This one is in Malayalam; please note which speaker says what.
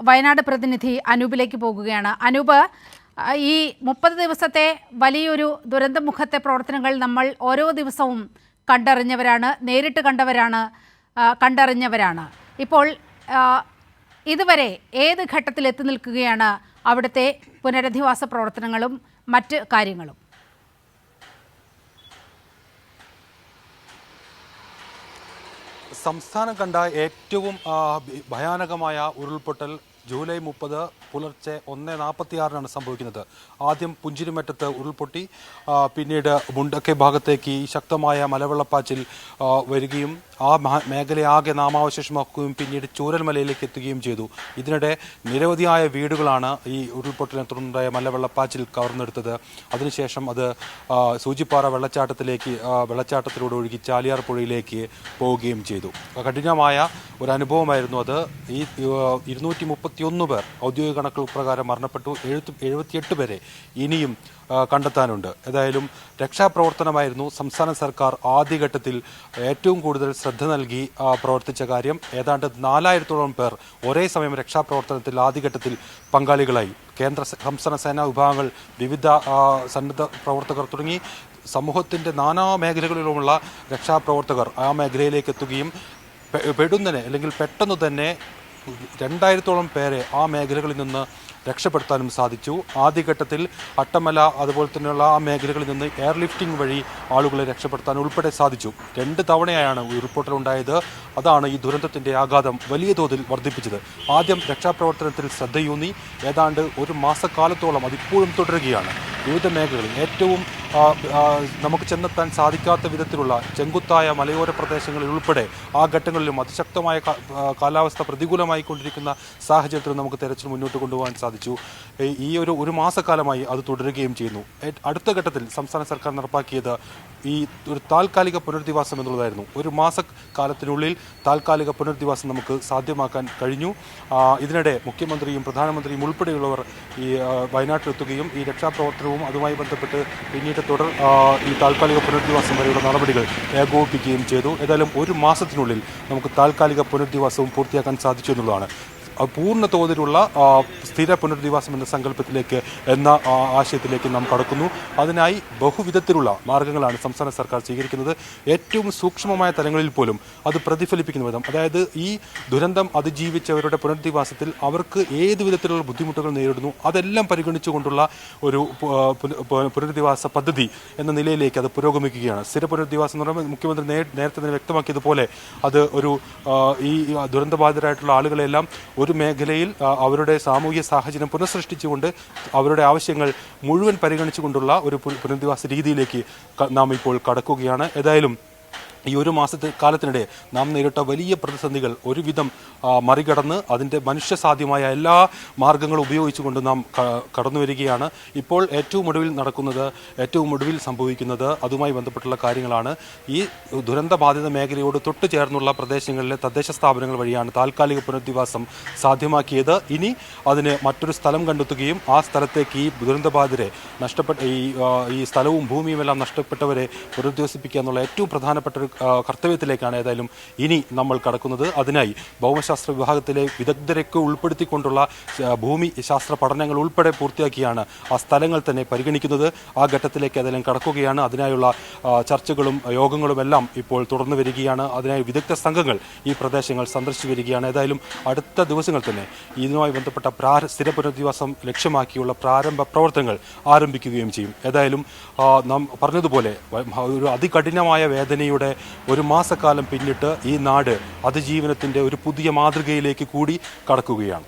Speaker 1: വയനാട് പ്രതിനിധി അനൂപിലേക്ക് പോകുകയാണ്. അനൂപ്, ഈ 30 ദിവസത്തെ വലിയൊരു ദുരന്തമുഖത്തെ പ്രവർത്തനങ്ങൾ നമ്മൾ ഓരോ ദിവസവും കണ്ടറിഞ്ഞവരാണ്, നേരിട്ട് കണ്ടറിഞ്ഞവരാണ്. ഇപ്പോൾ ഇതുവരെ ഏത് ഘട്ടത്തിൽ എത്തി നിൽക്കുകയാണ് അവിടുത്തെ പുനരധിവാസ പ്രവർത്തനങ്ങളും മറ്റ് കാര്യങ്ങളും?
Speaker 2: സംസ്ഥാനം കണ്ട ഏറ്റവും ഭയാനകമായ ഉരുൾപൊട്ടൽ ജൂലൈ 30 പുലർച്ചെ 1:46 സംഭവിക്കുന്നത്. ആദ്യം പുഞ്ചിരിമറ്റത്ത് ഉരുൾപൊട്ടി, പിന്നീട് മുണ്ടക്കൈ ഭാഗത്തേക്ക് ശക്തമായ മലവെള്ളപ്പാച്ചിൽ വരികയും ആ മേഖലയാകെ നാമാവശേഷമാക്കുകയും പിന്നീട് ചൂരൽമലയിലേക്ക് എത്തുകയും ചെയ്തു. ഇതിനിടെ നിരവധിയായ വീടുകളാണ് ഈ ഉരുൾപൊട്ടലിനെ തുടർന്നുണ്ടായ മലവെള്ളപ്പാച്ചിൽ കവർന്നെടുത്തത്. അതിനുശേഷം അത് സൂചിപ്പാറ വെള്ളച്ചാട്ടത്തിലൂടെ ഒഴുകി ചാലിയാർ പുഴയിലേക്ക് പോവുകയും ചെയ്തു. കഠിനമായ ഒരു അനുഭവമായിരുന്നു അത്. ഈ 231 പേർ ഔദ്യോഗിക കണക്കുകൾ പ്രകാരം മരണപ്പെട്ടു. 78 പേരെ ഇനിയും കണ്ടെത്താനുണ്ട്. ഏതായാലും രക്ഷാപ്രവർത്തനമായിരുന്നു സംസ്ഥാന സർക്കാർ ആദ്യഘട്ടത്തിൽ ഏറ്റവും കൂടുതൽ ശ്രദ്ധ നൽകി പ്രവർത്തിച്ച കാര്യം. ഏതാണ്ട് 4000-ഓളം പേർ ഒരേ സമയം രക്ഷാപ്രവർത്തനത്തിൽ ആദ്യഘട്ടത്തിൽ പങ്കാളികളായി. കേന്ദ്ര സംസ്ഥാന സേനാ വിഭാഗങ്ങൾ, വിവിധ സന്നദ്ധ പ്രവർത്തകർ തുടങ്ങി സമൂഹത്തിൻ്റെ നാനാ മേഖലകളിലുമുള്ള രക്ഷാപ്രവർത്തകർ ആ മേഖലയിലേക്ക് എത്തുകയും പെട്ടെന്ന് തന്നെ 2000-ഓളം പേരെ ആ മേഖലകളിൽ നിന്ന് രക്ഷപ്പെടുത്താനും സാധിച്ചു. ആദ്യഘട്ടത്തിൽ അട്ടമല അതുപോലെ തന്നെയുള്ള ആ മേഖലകളിൽ നിന്ന് എയർലിഫ്റ്റിംഗ് വഴി ആളുകളെ രക്ഷപ്പെടുത്താൻ ഉൾപ്പെടെ സാധിച്ചു. 2 തവണയാണ് ഉരുൾപൊട്ടൽ ഉണ്ടായത്. അതാണ് ഈ ദുരന്തത്തിൻ്റെ ആഘാതം വലിയ തോതിൽ വർദ്ധിപ്പിച്ചത്. ആദ്യം രക്ഷാപ്രവർത്തനത്തിൽ ശ്രദ്ധയൂന്നി ഏതാണ്ട് ഒരു മാസക്കാലത്തോളം അതിപ്പോഴും തുടരുകയാണ്. വിവിധ മേഖലകളിൽ ഏറ്റവും നമുക്ക് ചെന്നെത്താൻ സാധിക്കാത്ത വിധത്തിലുള്ള ചെങ്കുത്തായ മലയോര പ്രദേശങ്ങളിൽ ഉൾപ്പെടെ ആ ഘട്ടങ്ങളിലും അതിശക്തമായ കാലാവസ്ഥ പ്രതികൂലമായി കൊണ്ടിരിക്കുന്ന സാഹചര്യത്തിൽ നമുക്ക് തെരച്ചിൽ മുന്നോട്ട് കൊണ്ടുപോകാൻ സാധിച്ചു. ഈ ഒരു മാസക്കാലമായി അത് തുടരുകയും ചെയ്യുന്നു. അടുത്ത ഘട്ടത്തിൽ സംസ്ഥാന സർക്കാർ നടപ്പാക്കിയത് ഈ ഒരു താൽക്കാലിക പുനരധിവാസം എന്നുള്ളതായിരുന്നു. ഒരു മാസക്കാലത്തിനുള്ളിൽ താൽക്കാലിക പുനരധിവാസം നമുക്ക് സാധ്യമാക്കാൻ കഴിഞ്ഞു. ഇതിനിടെ മുഖ്യമന്ത്രിയും പ്രധാനമന്ത്രിയും ഉൾപ്പെടെയുള്ളവർ ഈ വയനാട്ടിലെത്തുകയും ഈ രക്ഷാപ്രവർത്തനവും അതുമായി ബന്ധപ്പെട്ട് പിന്നീട് ഈ താൽക്കാലിക പുനരധിവാസം വരെയുള്ള നടപടികൾ ഏകോപിപ്പിക്കുകയും ചെയ്തു. ഏതായാലും ഒരു മാസത്തിനുള്ളിൽ നമുക്ക് താൽക്കാലിക പുനരധിവാസവും പൂർത്തിയാക്കാൻ സാധിച്ചു എന്നുള്ളതാണ്. പൂർണ്ണ തോതിലുള്ള സ്ഥിര പുനരധിവാസം എന്ന സങ്കല്പത്തിലേക്ക് എന്ന ആശയത്തിലേക്ക് നാം കടക്കുന്നു. അതിനായി ബഹുവിധത്തിലുള്ള മാർഗങ്ങളാണ് സംസ്ഥാന സർക്കാർ സ്വീകരിക്കുന്നത്. ഏറ്റവും സൂക്ഷ്മമായ തലങ്ങളിൽ പോലും അത് പ്രതിഫലിപ്പിക്കുന്ന വിധം, അതായത് ഈ ദുരന്തം അതിജീവിച്ചവരുടെ പുനരധിവാസത്തിൽ അവർക്ക് ഏത് വിധത്തിലുള്ള ബുദ്ധിമുട്ടുകൾ നേരിടുന്നു അതെല്ലാം പരിഗണിച്ചുകൊണ്ടുള്ള ഒരു പുനരധിവാസ പദ്ധതി എന്ന നിലയിലേക്ക് അത് പുരോഗമിക്കുകയാണ്. സ്ഥിര പുനരധിവാസം എന്ന് പറയുമ്പോൾ മുഖ്യമന്ത്രി നേരത്തെ തന്നെ വ്യക്തമാക്കിയതുപോലെ അത് ഈ ദുരന്തബാധിതരായിട്ടുള്ള ആളുകളെല്ലാം ഒരു മേഖലയിൽ അവരുടെ സാമൂഹിക സാഹചര്യം പുനഃസൃഷ്ടിച്ചുകൊണ്ട് അവരുടെ ആവശ്യങ്ങൾ മുഴുവൻ പരിഗണിച്ചുകൊണ്ടുള്ള ഒരു പുനരധിവാസ രീതിയിലേക്ക് നാം ഇപ്പോൾ കടക്കുകയാണ്. ഏതായാലും ഈ ഒരു കാലത്തിനിടെ നാം നേരിട്ട വലിയ പ്രതിസന്ധികൾ ഒരുവിധം മറികടന്ന് അതിൻ്റെ മനുഷ്യസാധ്യമായ എല്ലാ മാർഗങ്ങളും ഉപയോഗിച്ചുകൊണ്ട് നാം കടന്നു വരികയാണ്. ഇപ്പോൾ ഏറ്റവും ഒടുവിൽ സംഭവിക്കുന്നത് അതുമായി ബന്ധപ്പെട്ടുള്ള കാര്യങ്ങളാണ്. ഈ ദുരന്തബാധിത മേഖലയോട് തൊട്ടു ചേർന്നുള്ള പ്രദേശങ്ങളിലെ തദ്ദേശ സ്ഥാപനങ്ങൾ വഴിയാണ് താൽക്കാലിക പുനരധിവാസം സാധ്യമാക്കിയത്. ഇനി അതിന് മറ്റൊരു സ്ഥലം കണ്ടെത്തുകയും ആ സ്ഥലത്തേക്ക് ഈ ദുരന്തബാധിതരെ ഈ സ്ഥലവും ഭൂമിയും എല്ലാം നഷ്ടപ്പെട്ടവരെ പുനരധിവസിപ്പിക്കുക എന്നുള്ള ഏറ്റവും പ്രധാനപ്പെട്ട ഒരു കർത്തവ്യത്തിലേക്കാണ് ഏതായാലും ഇനി നമ്മൾ കടക്കുന്നത്. അതിനായി ഭൗമശാസ്ത്ര വിഭാഗത്തിലെ വിദഗ്ധരെയൊക്കെ ഉൾപ്പെടുത്തിക്കൊണ്ടുള്ള ഭൂമി ശാസ്ത്ര പഠനങ്ങൾ ഉൾപ്പെടെ പൂർത്തിയാക്കിയാണ് ആ സ്ഥലങ്ങൾ തന്നെ പരിഗണിക്കുന്നത്. ആ ഘട്ടത്തിലേക്ക് ഏതായാലും കടക്കുകയാണ്. അതിനായുള്ള ചർച്ചകളും യോഗങ്ങളും എല്ലാം ഇപ്പോൾ തുടർന്നു വരികയാണ്. അതിനായി വിദഗ്ധ സംഘങ്ങൾ ഈ പ്രദേശങ്ങൾ സന്ദർശിച്ചു വരികയാണ്. ഏതായാലും അടുത്ത ദിവസങ്ങൾ തന്നെ ഇതുമായി ബന്ധപ്പെട്ട സ്ഥിര പുനരധിവാസം ലക്ഷ്യമാക്കിയുള്ള പ്രാരംഭ പ്രവർത്തനങ്ങൾ ആരംഭിക്കുകയും ചെയ്യും. ഏതായാലും നാം പറഞ്ഞതുപോലെ ഒരു അതികഠിനമായ വേദനയുടെ ഒരു മാസക്കാലം പിന്നിട്ട് ഈ നാട് അതിജീവനത്തിൻ്റെ ഒരു പുതിയ മാതൃകയിലേക്ക് കൂടി കടക്കുകയാണ്.